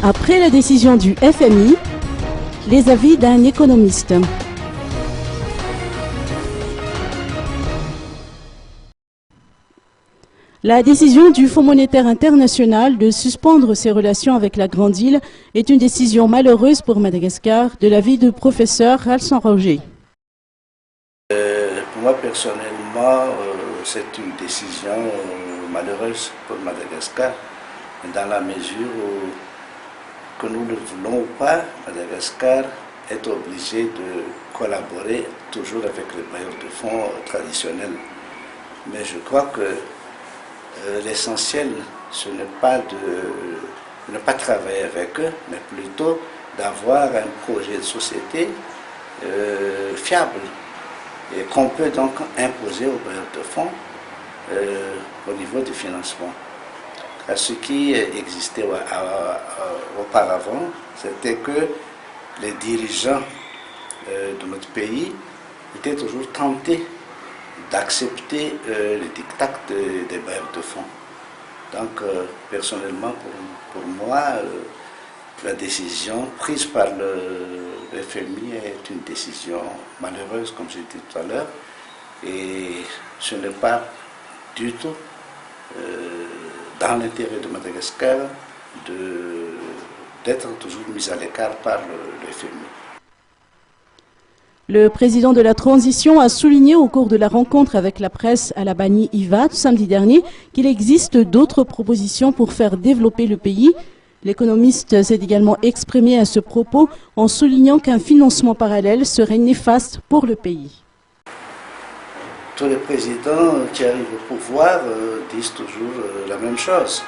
Après la décision du FMI, les avis d'un économiste. La décision du Fonds monétaire international de suspendre ses relations avec la Grande Île est une décision malheureuse pour Madagascar, de l'avis du professeur Alsan Roger. Pour moi personnellement, c'est une décision malheureuse pour Madagascar, dans la mesure où, que nous le voulons ou pas, Madagascar est obligé de collaborer toujours avec les bailleurs de fonds traditionnels. Mais je crois que l'essentiel, ce n'est pas de ne pas travailler avec eux, mais plutôt d'avoir un projet de société fiable et qu'on peut donc imposer aux bailleurs de fonds au niveau du financement. Ce qui existait auparavant, c'était que les dirigeants de notre pays étaient toujours tentés d'accepter les diktats des bailleurs de fonds. Donc, personnellement, pour moi, la décision prise par le FMI est une décision malheureuse, comme j'ai dit tout à l'heure, et ce n'est pas du tout dans l'intérêt de Madagascar d'être toujours mis à l'écart par le FMI. Le président de la transition a souligné au cours de la rencontre avec la presse à la Bani Ivat samedi dernier qu'il existe d'autres propositions pour faire développer le pays. L'économiste s'est également exprimé à ce propos en soulignant qu'un financement parallèle serait néfaste pour le pays. Tous les présidents qui arrivent au pouvoir disent toujours la même chose.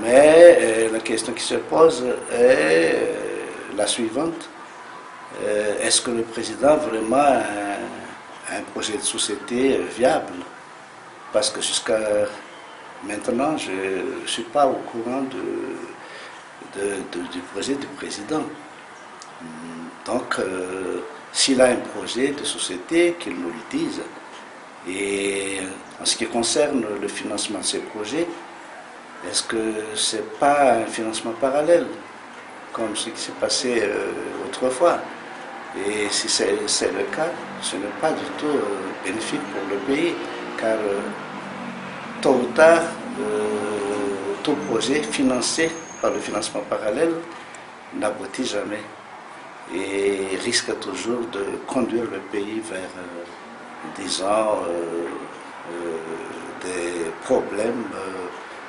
Mais la question qui se pose est la suivante. Est-ce que le président a vraiment un projet de société viable? Parce que jusqu'à maintenant, je ne suis pas au courant du projet du président. Donc, s'il a un projet de société, qu'il nous le dise. Et en ce qui concerne le financement de ces projets, est-ce que ce n'est pas un financement parallèle, comme ce qui s'est passé autrefois? Et si c'est le cas, ce n'est pas du tout bénéfique pour le pays, car tôt ou tard, tout projet financé par le financement parallèle n'aboutit jamais et risque toujours de conduire le pays vers, disons, des problèmes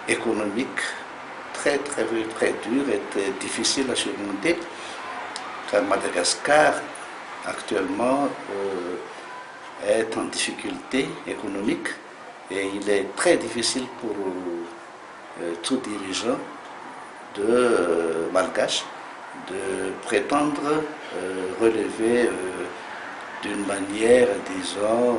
économiques très durs et difficiles à surmonter. Car Madagascar, actuellement, est en difficulté économique et il est très difficile pour tout dirigeant malgache de prétendre relever d'une manière, disons,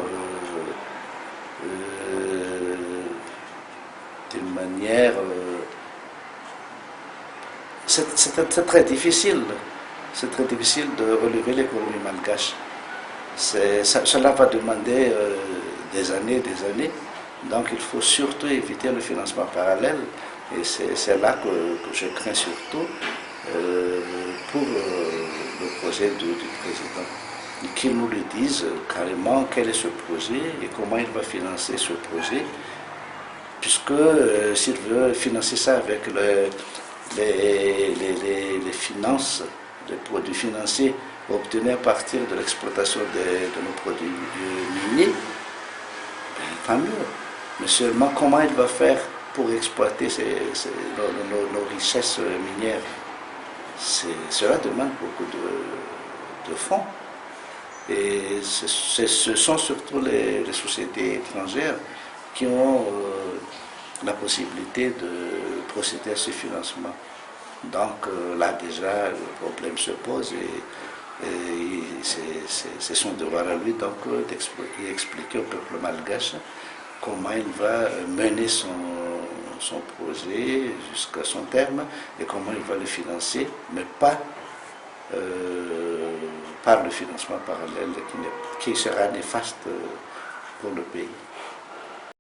c'est très difficile. C'est très difficile de relever l'économie malgache. Cela va demander des années. Donc il faut surtout éviter le financement parallèle. Et c'est là que je crains surtout pour le projet du président. Qu'il nous le dise carrément quel est ce projet et comment il va financer ce projet. Puisque s'il veut financer ça avec les finances, les produits financiers obtenus à partir de l'exploitation de nos produits miniers, tant mieux. Mais seulement comment il va faire pour exploiter nos richesses minières? Cela demande beaucoup de fonds. Et ce sont surtout les sociétés étrangères qui ont la possibilité de procéder à ce financement. Donc là déjà le problème se pose et c'est son devoir à lui donc d'expliquer au peuple malgache comment il va mener son projet jusqu'à son terme et comment il va le financer, mais pas par le financement parallèle qui sera néfaste pour le pays.